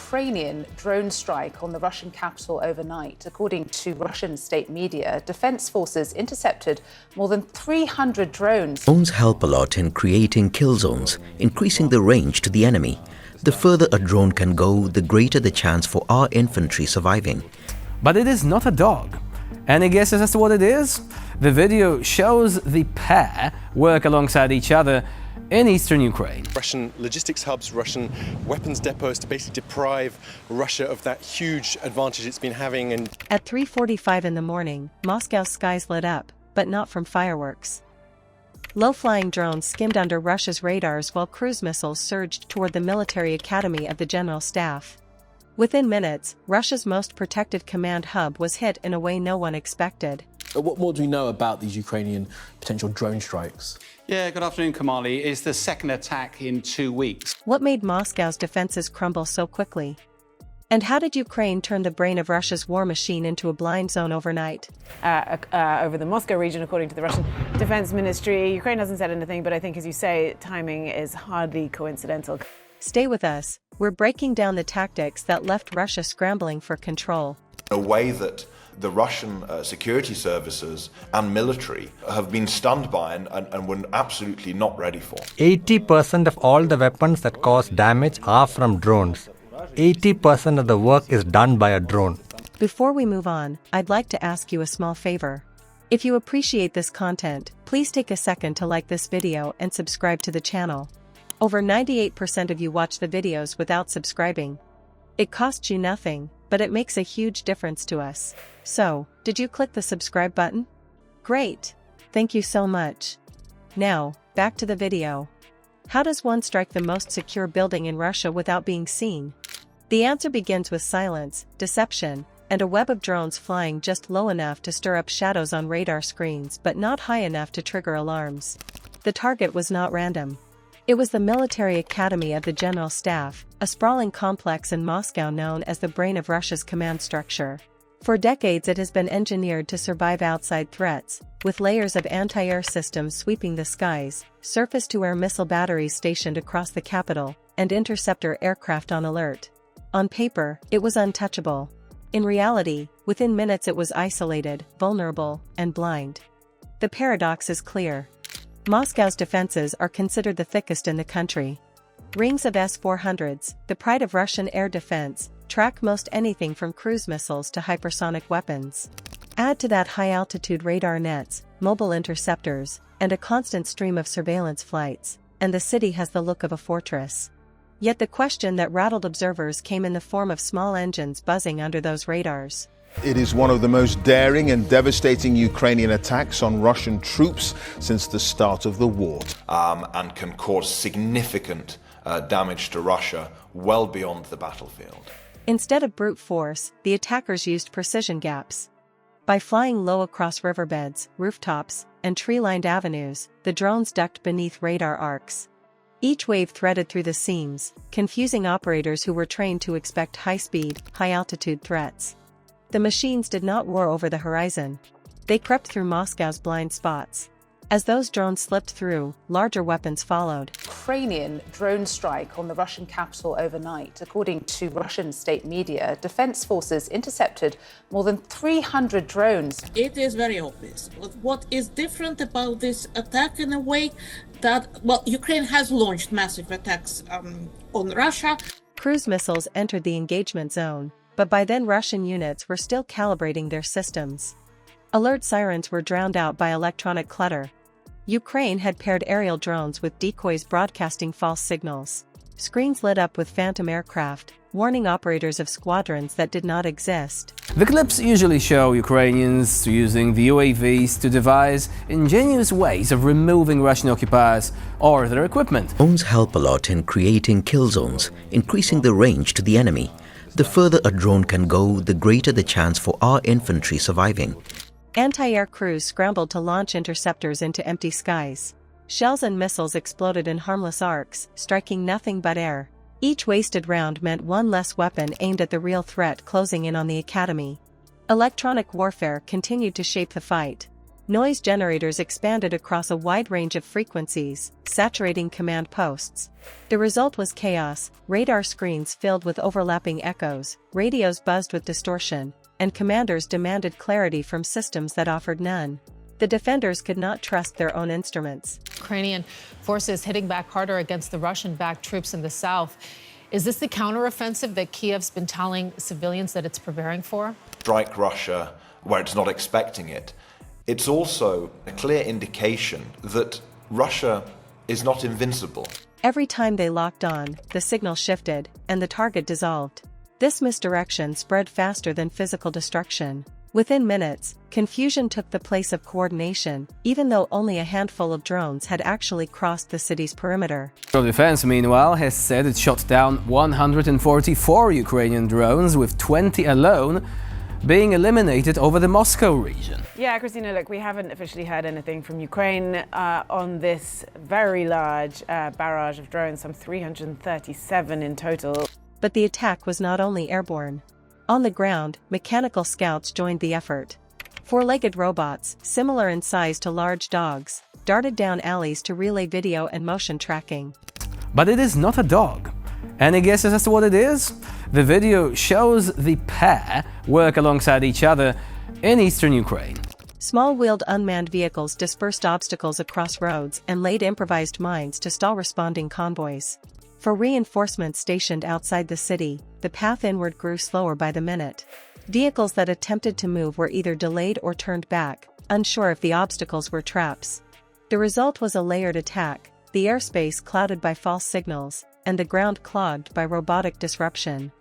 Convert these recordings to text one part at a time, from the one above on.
Ukrainian drone strike on the Russian capital overnight. According to Russian state media, defense forces intercepted more than 300 drones. Drones help a lot in creating kill zones, increasing the range to the enemy. The further a drone can go, the greater the chance for our infantry surviving. But it is not a dog. Any guesses as to what it is? The video shows the pair work alongside each other in eastern Ukraine. Russian logistics hubs, Russian weapons depots to basically deprive Russia of that huge advantage it's been having. And at 3:45 in the morning, Moscow's skies lit up, but not from fireworks. Low-flying drones skimmed under Russia's radars while cruise missiles surged toward the military academy of the General Staff. Within minutes, Russia's most protected command hub was hit in a way no one expected. What more do we know about these Ukrainian potential drone strikes? Yeah, good afternoon, Kamali. It's the second attack in 2 weeks. What made Moscow's defenses crumble so quickly? And how did Ukraine turn the brain of Russia's war machine into a blind zone overnight? Over the Moscow region, according to the Russian Defense Ministry. Ukraine hasn't said anything, but I think, as you say, timing is hardly coincidental. Stay with us. We're breaking down the tactics that left Russia scrambling for control. A way that the Russian security services and military have been stunned by and were absolutely not ready for. 80% of all the weapons that cause damage are from drones. 80% of the work is done by a drone. Before we move on, I'd like to ask you a small favor. If you appreciate this content, please take a second to like this video and subscribe to the channel. Over 98% of you watch the videos without subscribing. It costs you nothing, but it makes a huge difference to us. So, did you click the subscribe button? Great! Thank you so much. Now, back to the video. How does one strike the most secure building in Russia without being seen? The answer begins with silence, deception, and a web of drones flying just low enough to stir up shadows on radar screens but not high enough to trigger alarms. The target was not random. It was the military academy of the General Staff, a sprawling complex in Moscow known as the brain of Russia's command structure. For decades it has been engineered to survive outside threats, with layers of anti-air systems sweeping the skies, surface-to-air missile batteries stationed across the capital, and interceptor aircraft on alert. On paper, it was untouchable. In reality, within minutes it was isolated, vulnerable, and blind. The paradox is clear. Moscow's defenses are considered the thickest in the country. Rings of S-400s, the pride of Russian air defense, track most anything from cruise missiles to hypersonic weapons. Add to that high-altitude radar nets, mobile interceptors, and a constant stream of surveillance flights, and the city has the look of a fortress. Yet the question that rattled observers came in the form of small engines buzzing under those radars. It is one of the most daring and devastating Ukrainian attacks on Russian troops since the start of the war. And can cause significant damage to Russia well beyond the battlefield. Instead of brute force, the attackers used precision gaps. By flying low across riverbeds, rooftops, and tree-lined avenues, the drones ducked beneath radar arcs. Each wave threaded through the seams, confusing operators who were trained to expect high-speed, high-altitude threats. The machines did not roar over the horizon. They crept through Moscow's blind spots. As those drones slipped through, larger weapons followed. Ukrainian drone strike on the Russian capital overnight. According to Russian state media, defense forces intercepted more than 300 drones. It is very obvious. What is different about this attack in a way that, well, Ukraine has launched massive attacks on Russia. Cruise missiles entered the engagement zone, but by then Russian units were still calibrating their systems. Alert sirens were drowned out by electronic clutter. Ukraine had paired aerial drones with decoys broadcasting false signals. Screens lit up with phantom aircraft, warning operators of squadrons that did not exist. The clips usually show Ukrainians using the UAVs to devise ingenious ways of removing Russian occupiers or their equipment. Drones help a lot in creating kill zones, increasing the range to the enemy. The further a drone can go, the greater the chance for our infantry surviving. Anti-air crews scrambled to launch interceptors into empty skies. Shells and missiles exploded in harmless arcs, striking nothing but air. Each wasted round meant one less weapon aimed at the real threat closing in on the academy. Electronic warfare continued to shape the fight. Noise generators expanded across a wide range of frequencies, saturating command posts. The result was chaos, radar screens filled with overlapping echoes, radios buzzed with distortion, and commanders demanded clarity from systems that offered none. The defenders could not trust their own instruments. Ukrainian forces hitting back harder against the Russian-backed troops in the south. Is this the counteroffensive that Kiev's been telling civilians that it's preparing for? Strike Russia where it's not expecting it. It's also a clear indication that Russia is not invincible. Every time they locked on, the signal shifted, and the target dissolved. This misdirection spread faster than physical destruction. Within minutes, confusion took the place of coordination, even though only a handful of drones had actually crossed the city's perimeter. Israel Defense, meanwhile, has said it shot down 144 Ukrainian drones, with 20 alone being eliminated over the Moscow region. Yeah, Christina, look, we haven't officially heard anything from Ukraine on this very large barrage of drones, some 337 in total. But the attack was not only airborne. On the ground, mechanical scouts joined the effort. Four-legged robots, similar in size to large dogs, darted down alleys to relay video and motion tracking. But it is not a dog. Any guesses as to what it is? The video shows the pair work alongside each other in eastern Ukraine. Small-wheeled unmanned vehicles dispersed obstacles across roads and laid improvised mines to stall responding convoys. For reinforcements stationed outside the city, the path inward grew slower by the minute. Vehicles that attempted to move were either delayed or turned back, unsure if the obstacles were traps. The result was a layered attack, the airspace clouded by false signals, and the ground clogged by robotic disruption.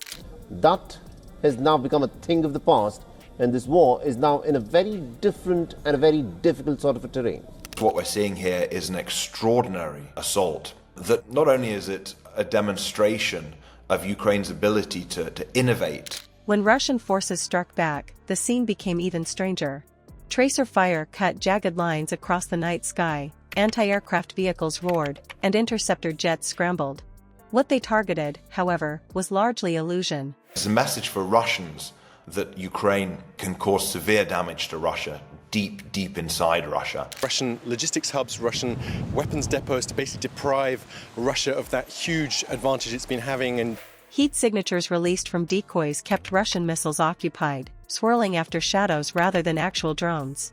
That has now become a thing of the past, and this war is now in a very different and a very difficult sort of a terrain. What we're seeing here is an extraordinary assault that not only is it a demonstration of Ukraine's ability to innovate. When Russian forces struck back, the scene became even stranger. Tracer fire cut jagged lines across the night sky, anti-aircraft vehicles roared, and interceptor jets scrambled. What they targeted, however, was largely illusion. It's a message for Russians that Ukraine can cause severe damage to Russia, deep inside Russia. Russian logistics hubs, Russian weapons depots to basically deprive Russia of that huge advantage it's been having. And heat signatures released from decoys kept Russian missiles occupied, swirling after shadows rather than actual drones.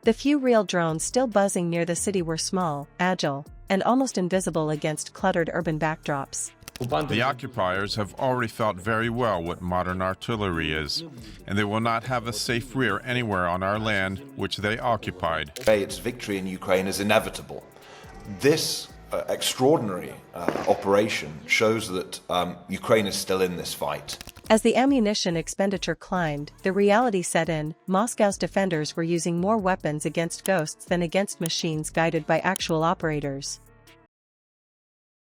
The few real drones still buzzing near the city were small, agile, and almost invisible against cluttered urban backdrops. The occupiers have already felt very well what modern artillery is, and they will not have a safe rear anywhere on our land which they occupied. Its victory in Ukraine is inevitable. This extraordinary operation shows that Ukraine is still in this fight. As the ammunition expenditure climbed, the reality set in. Moscow's defenders were using more weapons against ghosts than against machines guided by actual operators.